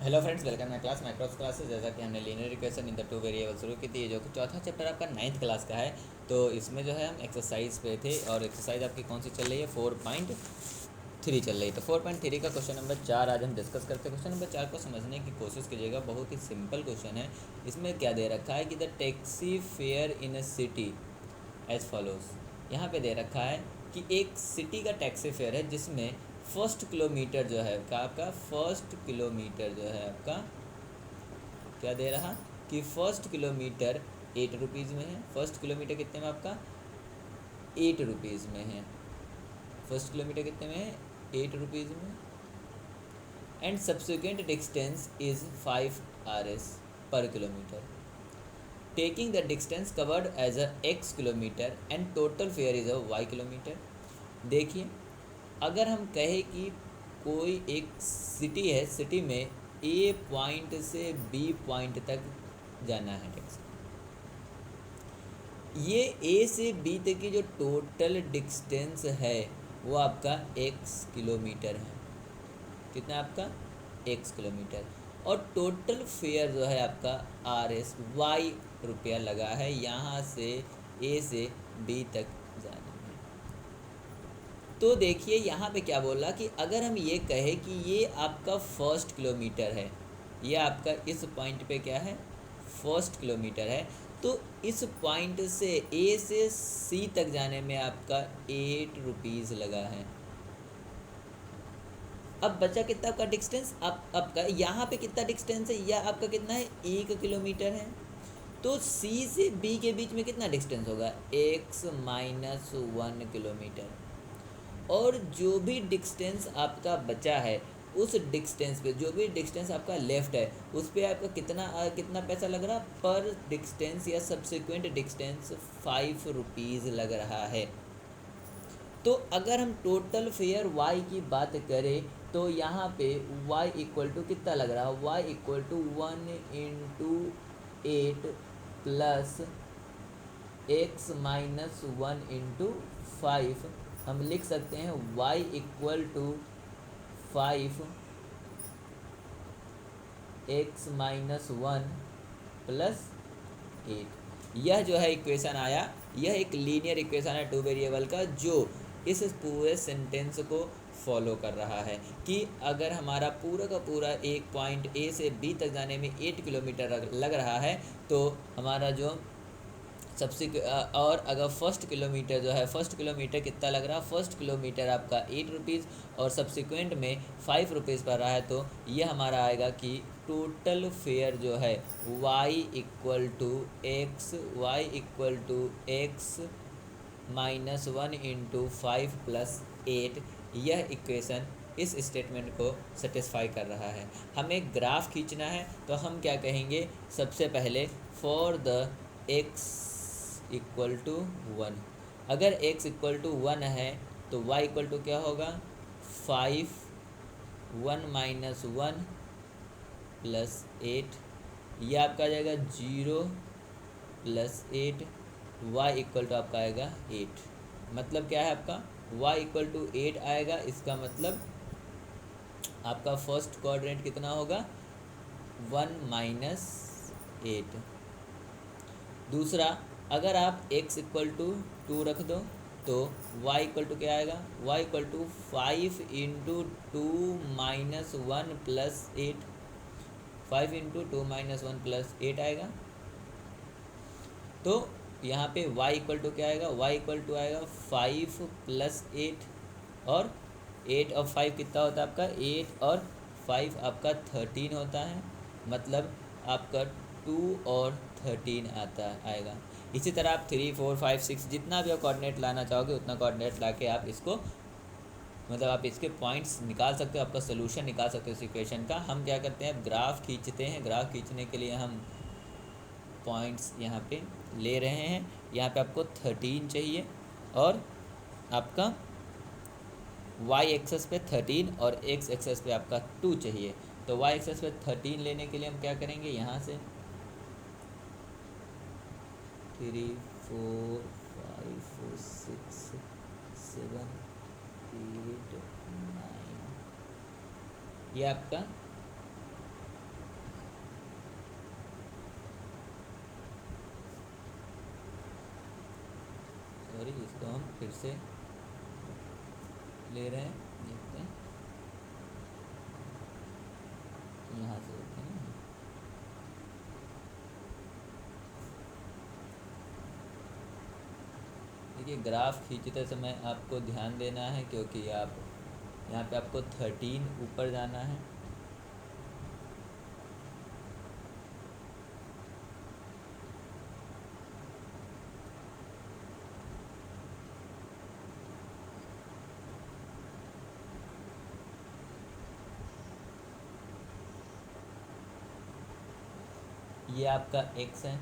Hello friends, welcome my class Micros classes. जैसा कि हमने linear equation in the two variable शुरू की थी, जो कि चौथा चैप्टर आपका 9th क्लास का है। तो इसमें जो है हम एक्सरसाइज पे थे और एक्सरसाइज आपकी कौन सी चल रही है, 4.3 चल रही है। तो 4.3 का क्वेश्चन नंबर 4 आज हम डिस्कस करते हैं। क्वेश्चन नंबर 4 को समझने की कोशिश कीजिएगा, बहुत ही सिंपल क्वेश्चन है। इसमें क्या दे रखा है कि the taxi fare in a city as follows. यहाँ पे दे रखा है कि एक सिटी का टैक्सी फेयर है जिसमें फर्स्ट किलोमीटर जो है आपका फर्स्ट किलोमीटर जो है आपका क्या दे रहा कि फर्स्ट किलोमीटर 8 रुपीज़ में है। फर्स्ट किलोमीटर कितने में आपका 8 रुपीज़ में है। फर्स्ट किलोमीटर कितने में है 8 रुपीज़ में। And subsequent distance is 5 RS per kilometre. Taking the distance covered as a x kilometre and total fare is a y kilometre. देखिए, अगर हम कहें कि कोई एक सिटी है, सिटी में A पॉइंट से B पॉइंट तक जाना है टैक्सी, ये A से B तक की जो टोटल डिस्टेंस है वो आपका x किलोमीटर है। कितना आपका x किलोमीटर। और टोटल फेयर जो है आपका RS y रुपया लगा है यहाँ से A से B तक जाने में। तो देखिए यहाँ पे क्या बोल रहा कि अगर हम ये कहें कि ये आपका फर्स्ट किलोमीटर है, ये आपका इस पॉइंट पे क्या है फर्स्ट किलोमीटर है, तो इस पॉइंट से A से C तक जाने में आपका 8 रुपीज़ लगा है। अब बचा कितना आपका डिस्टेंस, आपका यहाँ पे कितना डिस्टेंस है, यह आपका कितना है 1 किलोमीटर है। तो C से B के बीच में कितना डिस्टेंस होगा x माइनस 1 किलोमीटर। और जो भी डिस्टेंस आपका बचा है उस डिस्टेंस पे, जो भी डिस्टेंस आपका लेफ्ट है उस पे आपका कितना पैसा लग रहा पर डिस्टेंस या सब्सिक्वेंट डिस्टेंस 5 रुपीज़ लग रहा है। तो अगर हम टोटल फेयर y की बात करें तो यहाँ पे y इक्वल टू कितना लग रहा है, y equal to 1 × 8 plus x minus 1 × 5। हम लिख सकते हैं y equal to 5 x minus 1 plus 8। यह जो है इक्वेशन आया, यह एक लीनियर इक्वेशन है टू वेरिएबल का, जो इस पूरे सेंटेंस को फॉलो कर रहा है कि अगर हमारा पूरा का पूरा एक पॉइंट A से B तक जाने में 8 किलोमीटर लग रहा है, तो हमारा जो और अगर फर्स्ट किलोमीटर जो है, फर्स्ट किलोमीटर कितना लग रहा है, फर्स्ट किलोमीटर आपका 8 रुपीज़ और सब्सिक्वेंट में 5 रुपीज़ पर रहा है, तो ये हमारा आएगा कि टोटल फेयर जो है y equal to x minus 1 × 5 plus 8। यह इक्वेशन इस स्टेटमेंट को सेटिस्फाई कर रहा है। हमें ग्राफ खींचना है तो हम क्या कहेंगे, सबसे पहले for the x equal to 1। अगर x इक्वल टू 1 है तो y इक्वल टू क्या होगा 5, 1 माइनस 1 प्लस 8, यह आपका आ जाएगा 0 प्लस 8, y इक्वल टू आपका आएगा 8। मतलब क्या है आपका y इक्वल टू 8 आएगा। इसका मतलब आपका फर्स्ट क्वाड्रेंट कितना होगा 1 माइनस 8। दूसरा, अगर आप x इक्वल टू 2 रख दो तो y इक्वल टू क्या आएगा, y equal to 5 × 2 minus 1 plus 8। 5 × 2 minus 1 plus 8 आएगा। तो यहाँ पे y इक्वल टू क्या आएगा, y इक्वल टू आएगा 5 प्लस 8, और 8 और 5 कितना होता है आपका 8 और 5 आपका 13 होता है। मतलब आपका 2 और 13 आएगा। इसी तरह आप 3, 4, 5, 6 जितना भी आप कोऑर्डिनेट लाना चाहोगे उतना कोऑर्डिनेट ला के आप इसको, मतलब आप इसके पॉइंट्स निकाल सकते हो, आपका सोल्यूशन निकाल सकते हो इस इक्वेशन का। हम क्या करते हैं, ग्राफ खींचते हैं। ग्राफ खींचने के लिए हम पॉइंट्स यहाँ पे ले रहे हैं। यहाँ पे आपको 13 चाहिए और आपका y एक्सेस पे 13 और x एक्सेस पे आपका 2 चाहिए। तो y एक्सेस पे 13 लेने के लिए हम क्या करेंगे, यहाँ से 3, 4, 5, 6, 7, 8, 9, ये आपका सॉरी, इसको हम फिर से ले रहे हैं, देखते हैं यहाँ से देखते हैं। देखिए ग्राफ खींचते समय आपको ध्यान देना है, क्योंकि आप यहाँ पे आपको 13 ऊपर जाना है। ये आपका x है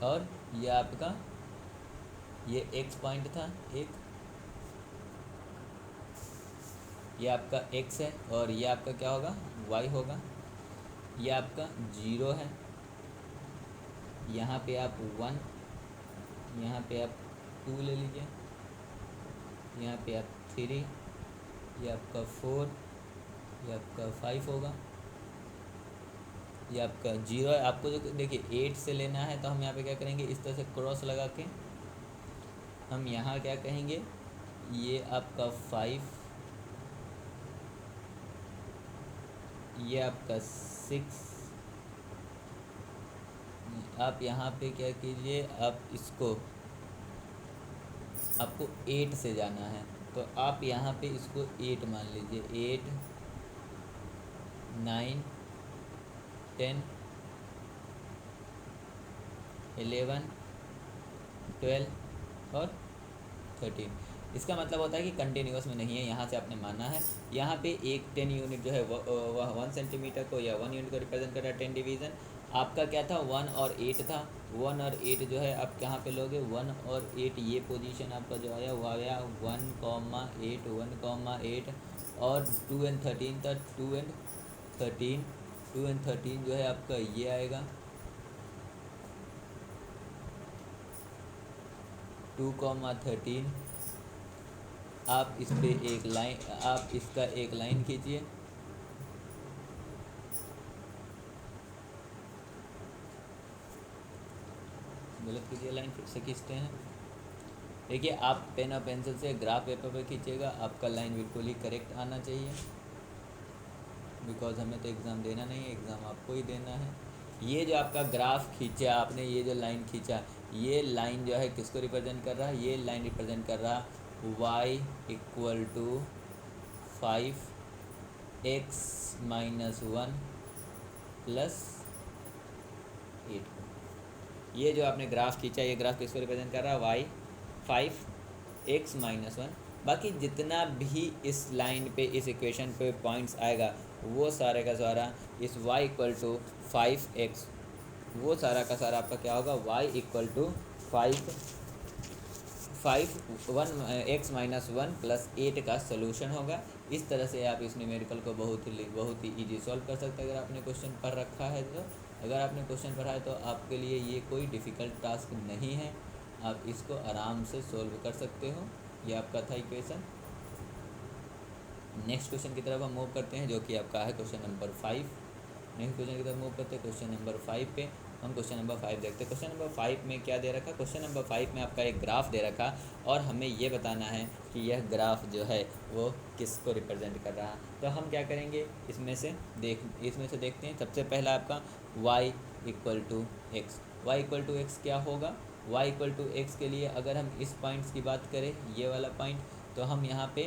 और ये आपका ये x पॉइंट था एक, ये आपका x है और ये आपका क्या होगा, y होगा। ये आपका 0 है, यहाँ पे आप 1, यहाँ पे आप 2 ले लीजिए, यहाँ पे आप 3, ये आपका 4, ये आपका 5 होगा, ये आपका 0 है। आपको जो देखिए 8 से लेना है तो हम यहाँ पे क्या करेंगे, इस तरह से क्रॉस लगा के हम यहाँ क्या कहेंगे, ये आपका 5, ये आपका 6, आप यहाँ पे क्या कीजिए, आप इसको आपको 8 से जाना है तो आप यहाँ पे इसको 8 मान लीजिए, 8, 9, 10, 11, 12 और 13। इसका मतलब होता है कि कंटिन्यूस में नहीं है, यहाँ से आपने माना है। यहाँ पे एक 10 यूनिट जो है वह 1 सेंटीमीटर को या 1 यूनिट को रिप्रेजेंट कर रहा है 10 डिवीज़न। आपका क्या था, 1 और 8 था। 1 और 8 जो है आप कहाँ पे लोगे, 1 और 8 ये पोजीशन आपका जो आया वो आया 1,8, 1,8 और 2 एंड 13 था, 2 एंड 13, 2 एंड 13 जो है आपका ये आएगा 2,13। आप इस पे एक लाइन, आप इसका एक लाइन खींचिए, गलत कीजिए लाइन, फिर से खींचते हैं। देखिए आप पेन और पेंसिल से ग्राफ पेपर पे खींचिएगा, आपका लाइन बिल्कुल ही करेक्ट आना चाहिए, बिकॉज हमें तो एग्ज़ाम देना नहीं है, एग्ज़ाम आपको ही देना है। ये जो आपका ग्राफ खींचा आपने, ये जो लाइन खींचा, ये लाइन जो है किसको रिप्रेजेंट कर रहा है, ये लाइन रिप्रेजेंट कर रहा है y = 5x - 1 + 8। ये जो आपने ग्राफ खींचा, ये ग्राफ किसको रिप्रेजेंट कर रहा है, y 5x - 1। बाकी जितना भी इस लाइन पे, इस इक्वेशन पे पॉइंट्स आएगा वो सारे का सारा इस y = 5x, वो सारा का सारा आपका क्या होगा, y = 1x - 1 + 8 का सोल्यूशन होगा। इस तरह से आप इस न्यूमेरिकल को बहुत ही ईजी सॉल्व कर सकते हैं अगर आपने क्वेश्चन पढ़ रखा है तो। अगर आपने क्वेश्चन पढ़ा है तो आपके लिए ये कोई डिफ़िकल्ट टास्क नहीं है, आप इसको आराम से सोल्व कर सकते हो। ये आपका था इक्वेशन। नेक्स्ट क्वेश्चन की तरफ हम मूव करते हैं, जो कि आपका है क्वेश्चन नंबर 5। नेक्स्ट क्वेश्चन की तरफ मूव करते हैं, क्वेश्चन नंबर 5 पे। हम क्वेश्चन नंबर 5 देखते हैं। क्वेश्चन नंबर 5 में क्या दे रखा, क्वेश्चन नंबर 5 में आपका एक ग्राफ दे रखा और हमें ये बताना है कि यह ग्राफ जो है वो किसको रिप्रेजेंट कर रहा है। तो हम क्या करेंगे, इसमें से देखते हैं। सबसे पहला आपका y = x, y = x क्या होगा, y = x के लिए अगर हम इस पॉइंट्स की बात करें, ये वाला पॉइंट, तो हम यहाँ पे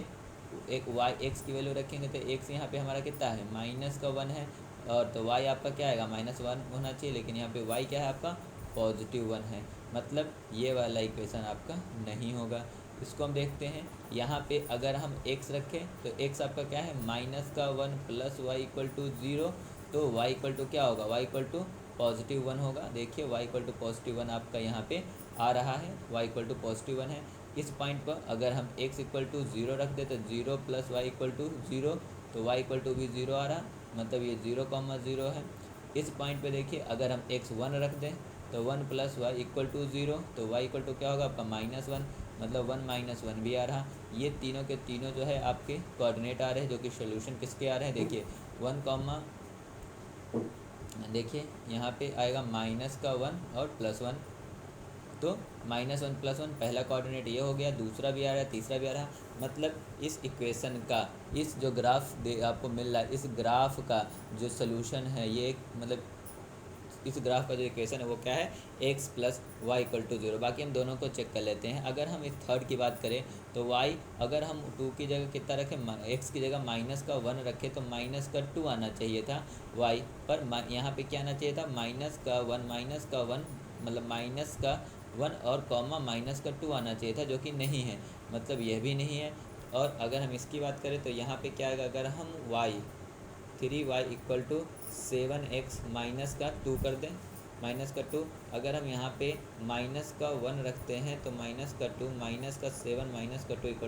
एक x की वैल्यू रखेंगे तो x यहाँ पे हमारा कितना है, -1 है, और तो y आपका क्या आएगा, -1 होना चाहिए, लेकिन यहाँ पे y क्या है आपका, +1 है। मतलब ये वाला इक्वेशन आपका नहीं होगा। इसको हम देखते हैं, यहाँ पे अगर हम x रखें तो x आपका क्या है, -1 + y = 0, तो y = क्या होगा, y = +1 होगा। देखिए y = +1 आपका यहाँ पे आ रहा है, y = +1 है। इस पॉइंट पर अगर हम x = 0 रख दें तो 0 + y = 0, तो y = भी 0 आ रहा, मतलब ये 0,0 है। इस पॉइंट पे देखिए अगर हम x 1 रख दें तो 1 + y = 0, तो y = क्या होगा आपका, -1, मतलब 1 - 1 भी आ रहा। ये तीनों के तीनों जो है आपके कोऑर्डिनेट आ रहे हैं, जो कि सोल्यूशन किसके आ रहे हैं। देखिए 1, देखिए यहाँ पे आएगा -1 और +1, तो -1 + 1 पहला कोऑर्डिनेट ये हो गया, दूसरा भी आ रहा है, तीसरा भी आ रहा है। मतलब इस इक्वेशन का, इस जो ग्राफ दे आपको मिल रहा है, इस ग्राफ का जो सोल्यूशन है ये मतलब इस ग्राफ का जो इक्वेशन है वो क्या है, x + y = 0। बाकी हम दोनों को चेक कर लेते हैं। अगर हम इस थर्ड की बात करें तो y अगर हम 2 की जगह कितना रखें, x की जगह -1 रखें तो -2 आना चाहिए था y पर, यहाँ पे क्या आना चाहिए था, -1 मतलब -1 और कॉमा -2 आना चाहिए था, जो कि नहीं है, मतलब यह भी नहीं है। और अगर हम इसकी बात करें तो यहाँ पे क्या आएगा, अगर हम 3y = 7x -2 कर दें, -2। अगर हम यहाँ पे -1 रखते हैं तो -2 -7 -2 =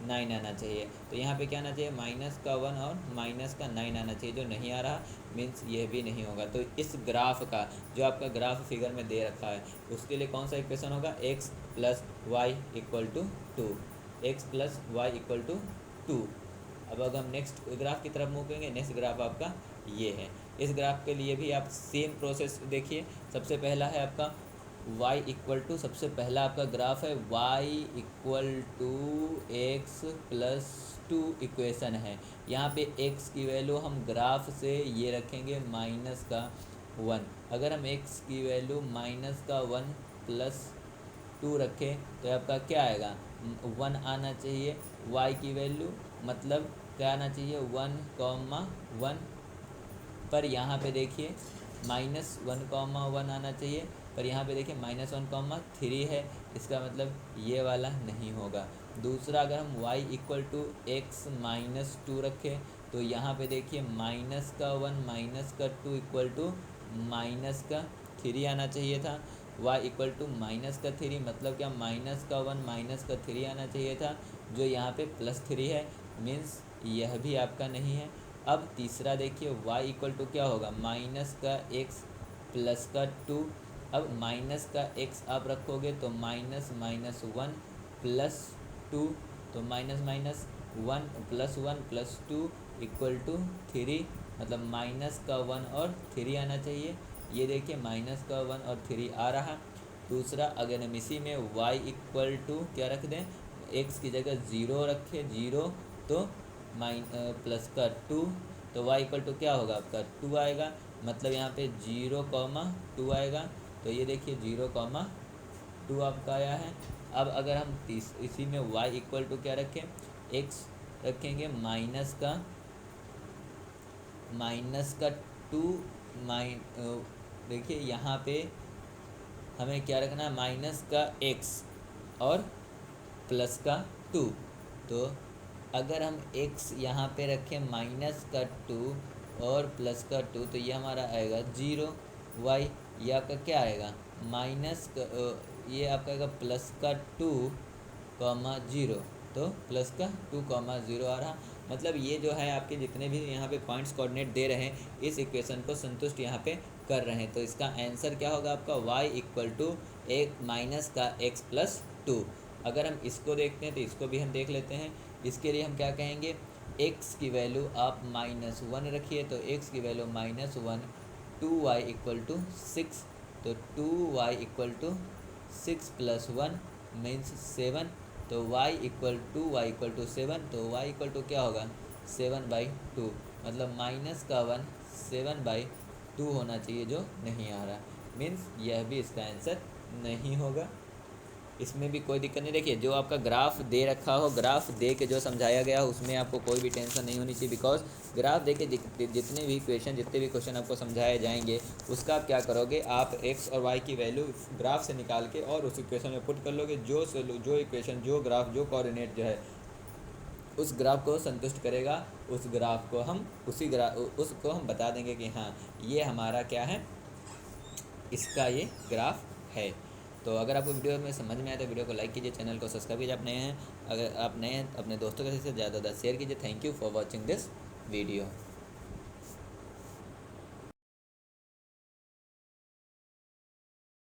-9 आना चाहिए। तो यहाँ पे क्या आना चाहिए, -1 और -9 आना चाहिए, जो नहीं आ रहा, मीन्स ये भी नहीं होगा। तो इस ग्राफ का जो आपका ग्राफ फिगर में दे रखा है उसके लिए कौन सा इक्वेशन होगा, x + y = 2, x + y = 2। अब अगर हम नेक्स्ट ग्राफ की तरफ मूव करेंगे, नेक्स्ट ग्राफ आपका ये है। इस ग्राफ के लिए भी आप सेम प्रोसेस देखिए। सबसे पहला है आपका सबसे पहला आपका ग्राफ है y = x + 2 इक्वेशन है। यहाँ पे x की वैल्यू हम ग्राफ से ये रखेंगे -1। अगर हम x की वैल्यू -1 + 2 रखें तो आपका क्या आएगा, 1 आना चाहिए। y की वैल्यू मतलब क्या आना चाहिए, 1, पर यहाँ पे देखिए -1, आना चाहिए, पर यहाँ पे देखिए -1, है, इसका मतलब ये वाला नहीं होगा। दूसरा अगर हम y = x -2 रखें तो यहाँ पे देखिए -1 -2 = -3 आना चाहिए था। y = -3 मतलब क्या, -1 -3 आना चाहिए था, जो यहाँ पे +3 है, मीन्स यह भी आपका नहीं है। अब तीसरा देखिए y = क्या होगा, -x + 2। अब -x आप रखोगे तो -1 + 2, तो -1 + 1 + 2 = 3, मतलब -1 और 3 आना चाहिए। ये देखिए -1 और 3 आ रहा। दूसरा अगर हम इसी में y = क्या रख दें, x की जगह 0 रखें, 0 तो +2, तो y = क्या होगा आपका 2 आएगा, मतलब यहाँ पे 0, 2 आएगा। तो ये देखिए 0, 2 आपका आया है। अब अगर हम इसी में y = क्या रखें, x रखेंगे -2, देखिए यहाँ पे हमें क्या रखना है, -x और +2। तो अगर हम x यहाँ पे रखें -2 और +2, तो ये हमारा आएगा 0। y ये आपका क्या आएगा, ये आपका आएगा +2, 0, तो +2, 0 आ रहा। मतलब ये जो है आपके जितने भी यहाँ पे पॉइंट्स कोऑर्डिनेट दे रहे हैं इस इक्वेशन को संतुष्ट यहाँ पे कर रहे हैं। तो इसका आंसर क्या होगा आपका, y = -x + 2। अगर हम इसको देखते हैं तो इसको भी हम देख लेते हैं। इसके लिए हम क्या कहेंगे, x की वैल्यू आप -1 रखिए, तो x की वैल्यू -1, 2y = 6, तो 2y = 6 + 1 मीन्स 7, तो y = 7, तो y = क्या होगा, 7/2, मतलब -1 7/2 होना चाहिए, जो नहीं आ रहा, मीन्स यह भी इसका आंसर नहीं होगा। इसमें भी कोई दिक्कत नहीं। देखिए जो आपका ग्राफ दे रखा हो, ग्राफ दे के जो समझाया गया हो उसमें आपको कोई भी टेंशन नहीं होनी चाहिए, बिकॉज ग्राफ दे के जितने भी क्वेश्चन आपको समझाए जाएंगे उसका आप क्या करोगे, आप x और y की वैल्यू ग्राफ से निकाल के और उस इक्वेशन में पुट कर लोगे। जो इक्वेशन, जो ग्राफ, जो कोऑर्डिनेट जो है उस ग्राफ को संतुष्ट करेगा, उस ग्राफ को हम उसको हम बता देंगे कि हाँ ये हमारा क्या है, इसका ये ग्राफ है। तो अगर आपको वीडियो में समझ में आए तो वीडियो को लाइक कीजिए, चैनल को सब्सक्राइब कीजिए। आप नए हैं, अगर आप नए हैं अपने दोस्तों के साथ ज़्यादा शेयर कीजिए। Thank you for watching this video.